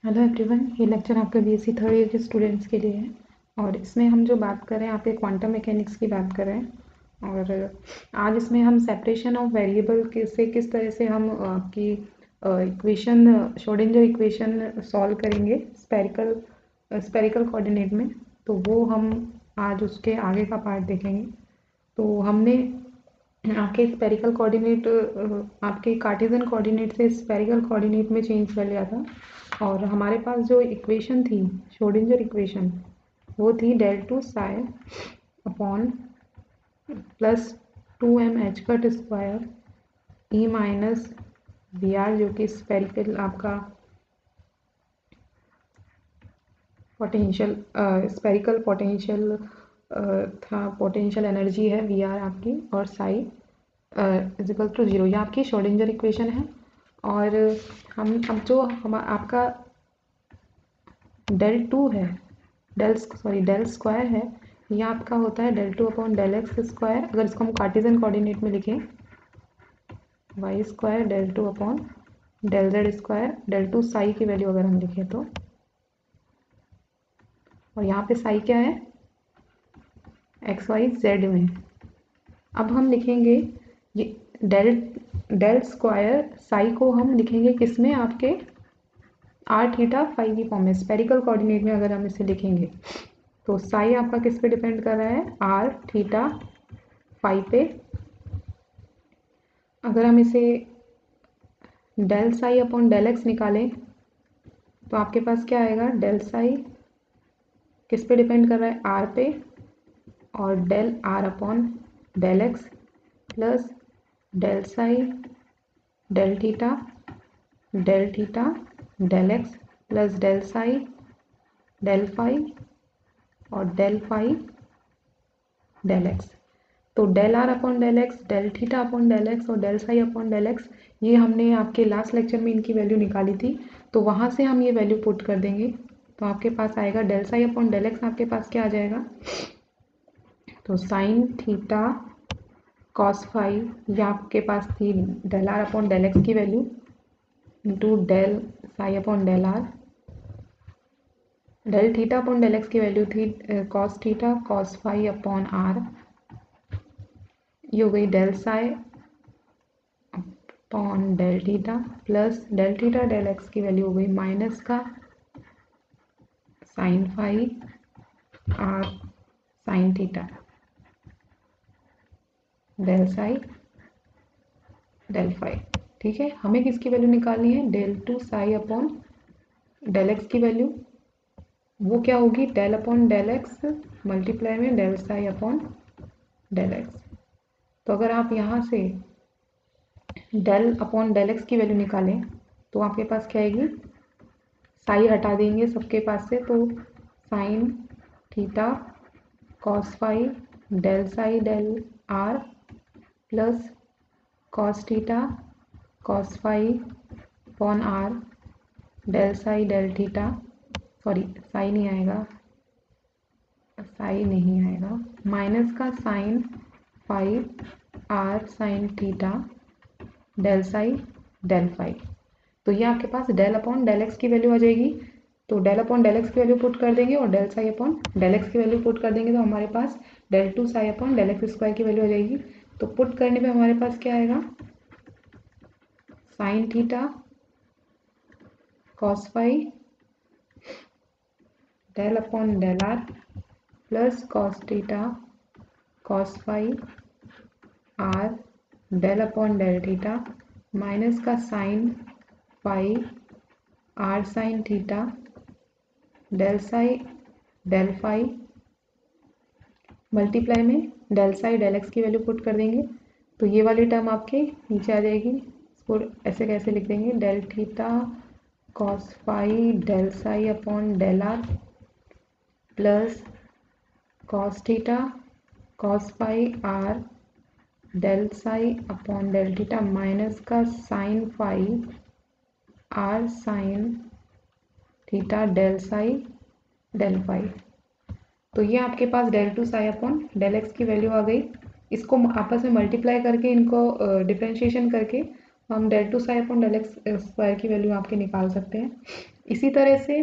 Hello everyone, ये lecture आपका BSc third year के स्टूडेंट्स के लिए है। और इसमें हम जो बात कर रहे हैं आपके क्वांटम मैकेनिक्स की बात कर रहे हैं। और आज इसमें हम सेपरेशन ऑफ वेरिएबल से किस तरह से हम आपकी इक्वेशन श्रोडिंगर इक्वेशन सॉल्व करेंगे स्पेरिकल कोऑर्डिनेट में। तो वो हम आज उसके आगे का पार्ट देखेंगे। तो हमने आपके स्पेरिकल कोऑर्डिनेट आपके कार्टेशियन कोऑर्डिनेट से स्पेरिकल कोऑर्डिनेट में चेंज कर लिया था। और हमारे पास जो इक्वेशन थी श्रोडिंगर इक्वेशन, वो थी del two psi upon plus 2m h cut square E minus B R, जो कि स्पेरिकल आपका पोटेंशियल स्पेरिकल पोटेंशियल था, पोटेंशियल एनर्जी है वी आर आपकी, और साई इजिकल टू जीरो। ये आपकी श्रोडिंगर इक्वेशन है। और हम अब जो हम आपका डेल टू है, डेल स्क्वायर है, ये आपका होता है del two upon del x square. अगर इसको हम कार्टेशियन कोऑर्डिनेट में लिखें, Y square del two upon del Z square, del two psi की वैल्यू अगर हम लिखें तो, और यहाँ पे साई क्या है, एक्स वाई जेड में। अब हम लिखेंगे ये डेल स्क्वायर साई को हम लिखेंगे किस में, आपके आर थीटा फाई की फॉर्म में, स्पेरिकल कोऑर्डिनेट में अगर हम इसे लिखेंगे। तो साई आपका किस पे डिपेंड कर रहा है, आर थीटा फाई पे। अगर हम इसे del psi upon del X निकालें तो आपके पास क्या आएगा, डेल साई किस पे डिपेंड कर रहा है, आर पे, और del r upon del x plus del psi del theta del x plus del psi del phi और डेल फाई डेल एक्स। तो del r upon del x, del theta upon del x और del psi upon del x, ये हमने आपके last lecture में इनकी value निकाली थी। तो वहाँ से हम ये वैल्यू पुट कर देंगे। तो आपके पास आएगा del psi upon del X, आपके पास क्या आ जाएगा, तो साइन थीटा कॉस फाई, ये आपके पास थी del r upon del x की value, into del psi upon del r. Del theta upon del x की वैल्यू थी cos theta cos phi upon r, ये हो गई del psi upon del theta plus del theta del x की value हो गई minus का sine phi are sine theta del psi del phi. ठीक है, हमें किसकी वैल्यू निकालनी है, del two psi upon del x की वैल्यू, वो क्या होगी, del upon del x multiply में del psi upon del x. तो अगर आप यहाँ से डेल अपॉन डेल एक्स की वैल्यू निकालें तो आपके पास क्या आएगी, साई हटा देंगे सबके पास से, तो sine theta cos phi del psi del are plus cos theta cos phi upon are del psi del theta, sorry psi नहीं आएगा, साई नहीं आएगा, माइनस का sine phi are sine theta del psi del phi. तो ये आपके पास del upon del x की वैल्यू आ जाएगी। तो डेल अपॉन डेल एक्स की वैल्यू पुट कर देंगे और del psi upon del x की वैल्यू पुट कर देंगे, तो हमारे पास del two psi upon del x square की वैल्यू आ जाएगी। तो पुट करने पे हमारे पास क्या आएगा, sine theta cos phi del upon del are plus cos theta cos phi r del upon del theta minus का sine phi are sine theta del psi del phi multiply में डेल साई डेल एक्स की value put कर देंगे। तो ये वाली term आपके नीचे आ जाएगी। इसको ऐसे कैसे लिख देंगे, del theta cos phi del psi upon del are plus cos theta cos phi r del psi upon del theta minus का sine phi are sine theta del psi del phi. तो ये आपके पास del two psi upon del x की value आ गई। इसको आपस में मल्टीप्लाई करके, इनको डिफ्रेंशिएशन करके हम del two psi upon del x square की वैल्यू आपके निकाल सकते हैं। इसी तरह से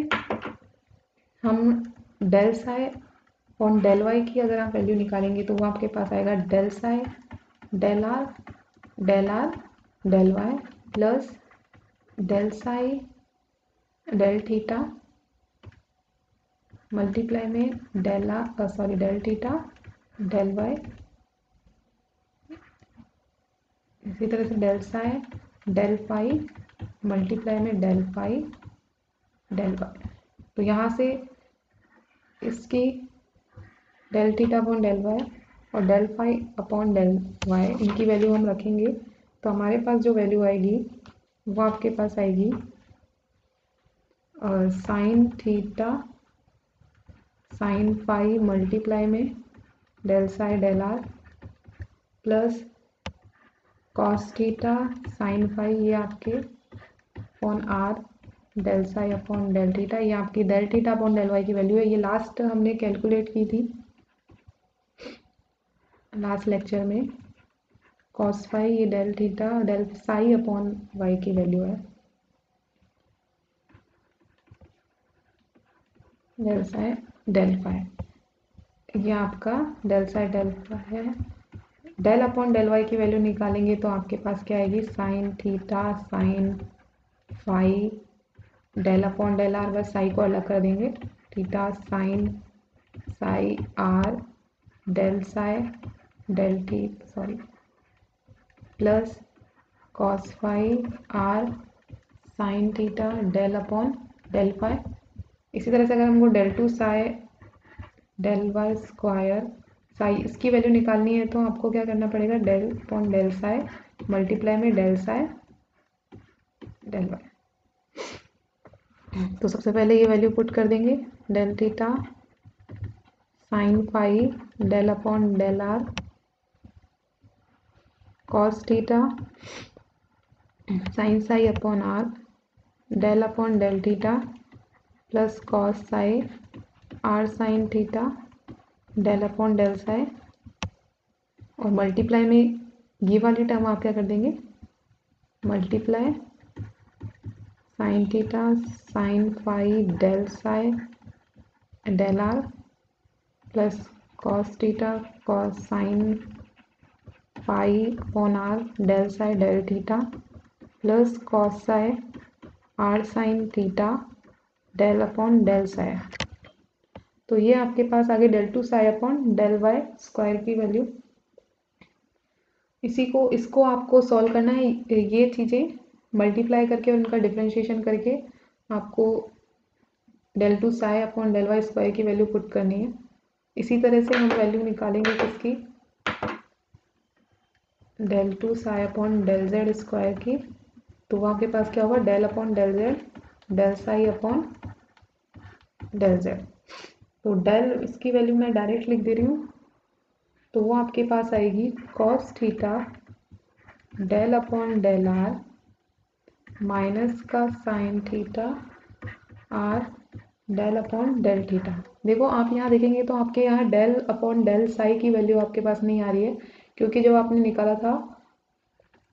हम del psi upon del y की अगर आप वैल्यू निकालेंगे तो वो आपके पास आएगा del psi del r del y plus del psi del theta multiply में डेल थीटा डेल वाई, इसी तरह से del psi del phi multiply में डेल फाई डेल वाई। तो यहाँ से इसकी del theta upon del y और del phi upon del y इनकी वैल्यू हम रखेंगे तो हमारे पास जो वैल्यू आएगी वो आपके पास आएगी sine theta sine phi multiply में del psi del are plus cos theta sine phi ये आपके upon are del psi upon del theta, ये आपकी del theta upon del y की वैल्यू है। ये लास्ट हमने कैलकुलेट की थी लास्ट लेक्चर में। कॉस फाई ये del theta del psi upon y की वैल्यू है, डेल साई डेल फाई ये आपका डेल साई डेल फाई है। डेल अपॉन डेल वाई की वैल्यू निकालेंगे तो आपके पास क्या आएगी sine theta sine phi del upon del r, बस साई को अलग कर देंगे, theta sine psi r del psi del t sorry plus cos phi are sine theta del upon del phi. इसी तरह से अगर हमको del two psi del y square psi इसकी वैल्यू निकालनी है तो आपको क्या करना पड़ेगा del upon del Sai multiply में डेल साई डेल वाई। तो सबसे पहले ये वैल्यू पुट कर देंगे del theta sine phi del upon del r cos theta sine psi upon are del upon del theta plus cos psi r sine theta del upon del psi और multiply में ये वाली term आप क्या कर देंगे multiply sine theta sine phi del psi del are plus cos theta cos sine phi upon are del psi del theta plus cos psi r sine theta del upon del psi. तो ये आपके पास आगे del two psi upon del y square की value. इसको आपको solve करना है, ये चीज़ें मल्टीप्लाई करके और उनका डिफ्रेंशिएशन करके आपको del two psi upon del y square की वैल्यू पुट करनी है। इसी तरह से हम वैल्यू निकालेंगे किसकी del two psi upon del Z square की। तो वो आपके पास क्या होगा del upon del z del psi upon del z. तो डेल इसकी वैल्यू मैं डायरेक्ट लिख दे रही हूँ तो वो आपके पास आएगी cos theta del upon del r minus का sine theta r del upon del theta. देखो आप यहाँ देखेंगे तो आपके यहाँ डेल अपॉन डेल साई की वैल्यू आपके पास नहीं आ रही है क्योंकि जब आपने निकाला था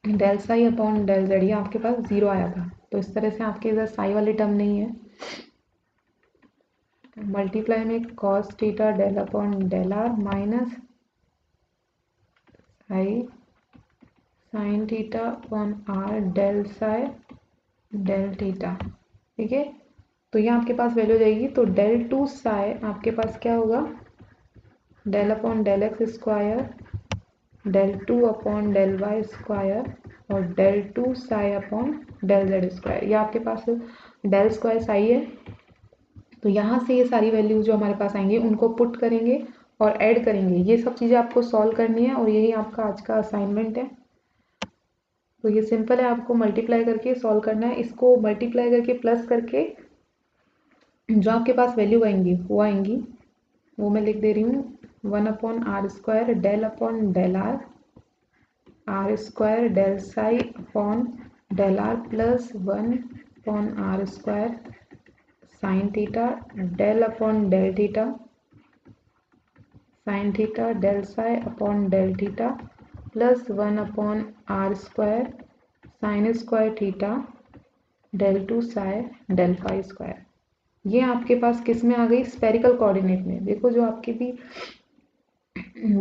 del psi upon del z ये आपके पास 0 आया था। तो इस तरह से आपके इधर साई वाली टर्म नहीं है। मल्टीप्लाई में cos theta del upon del r minus psi sine theta upon are del psi del theta. ठीक है, तो ये आपके पास वैल्यू जाएगी। तो डेल टू साई आपके पास क्या होगा del upon del x square del two upon del y square और del two psi upon del Z square. ये आपके पास डेल स्क्वायर साई है। तो यहाँ से ये सारी वैल्यूज जो हमारे पास आएंगी उनको पुट करेंगे और ऐड करेंगे। ये सब चीज़ें आपको सॉल्व करनी है और यही आपका आज का असाइनमेंट है। तो ये सिंपल है, आपको मल्टीप्लाई करके सॉल्व करना है। इसको मल्टीप्लाई करके प्लस करके जो आपके पास वैल्यू आएंगी वो मैं लिख दे रही हूँ 1 upon r square del upon del r square del psi upon del are plus 1 upon r square sine theta del upon del theta sine theta del psi upon del theta plus 1 upon r square sine square theta del 2 psi del phi square. ये आपके पास किस में आ गई, spherical coordinate में। देखो जो आपकी भी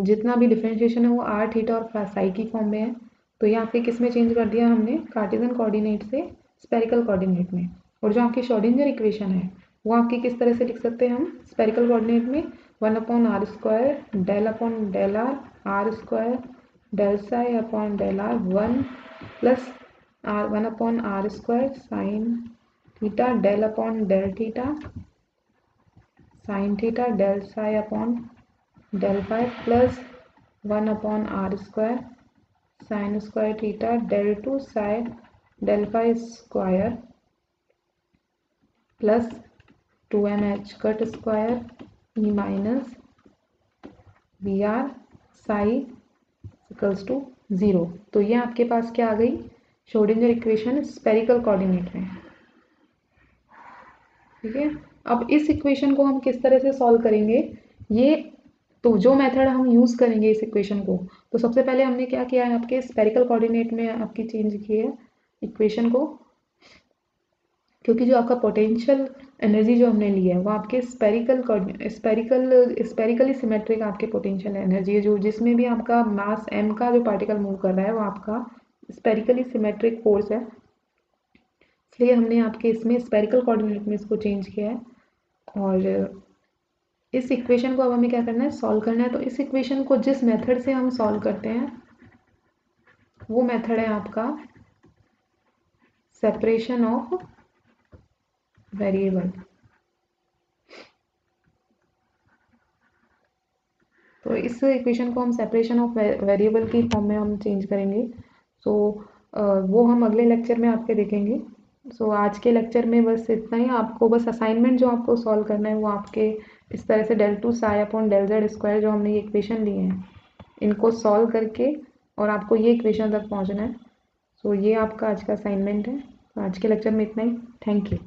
जितना भी डिफरेंशिएशन है वो आर थीटा और साई की फॉर्म में है, तो ये आपके किस में चेंज कर दिया हमने, कार्टेशियन कोऑर्डिनेट से स्पेरिकल कोऑर्डिनेट में। और जो आपकी श्रोडिंगर इक्वेशन है वो आपकी किस तरह से लिख सकते हैं हम, स्पेरिकल कोऑर्डिनेट में 1/r square del upon del r square del psi upon del r 1 plus r 1/r square sine theta del upon del theta sine theta del psi upon del phi plus 1/r square sine square theta del 2 psi del phi square plus 2mh cut square E minus V r psi equals to 0। तो ये आपके पास क्या आ गई, Schrodinger equation spherical coordinate में। ठीक है, अब इस इक्वेशन को हम किस तरह से सॉल्व करेंगे, ये तो जो मेथड हम यूज़ करेंगे इस इक्वेशन को, तो सबसे पहले हमने क्या किया है, आपके स्पेरिकल कोऑर्डिनेट में आपकी चेंज की है इक्वेशन को, क्योंकि जो आपका पोटेंशियल एनर्जी जो हमने ली है वो आपके स्पेरिकली सिमेट्रिक आपके पोटेंशियल एनर्जी है, जो जिसमें भी आपका मास m का जो पार्टिकल मूव कर रहा है वो आपका स्पेरिकली सिमेट्रिक फोर्स है। इसलिए हमने आपके इसमें स्पेरिकल कोऑर्डिनेट में इसको चेंज किया है। और इस इक्वेशन को अब हमें क्या करना है, सॉल्व करना है। तो इस इक्वेशन को जिस मेथड से हम सॉल्व करते हैं वो मेथड है आपका सेपरेशन ऑफ वेरिएबल। तो इस इक्वेशन को हम सेपरेशन ऑफ वेरिएबल की फॉर्म में हम चेंज करेंगे। सो वो हम अगले लेक्चर में आपके देखेंगे। सो आज के लेक्चर में बस इतना ही। आपको बस असाइनमेंट जो आपको सॉल्व करना है वो आपके इस तरह से del 2 psi upon del z square जो हमने ये इक्वेशन लिए हैं इनको सॉल्व करके और आपको ये इक्वेशन तक पहुंचना है। सो ये आपका आज का असाइनमेंट है। तो आज के लेक्चर में इतना ही। Thank you.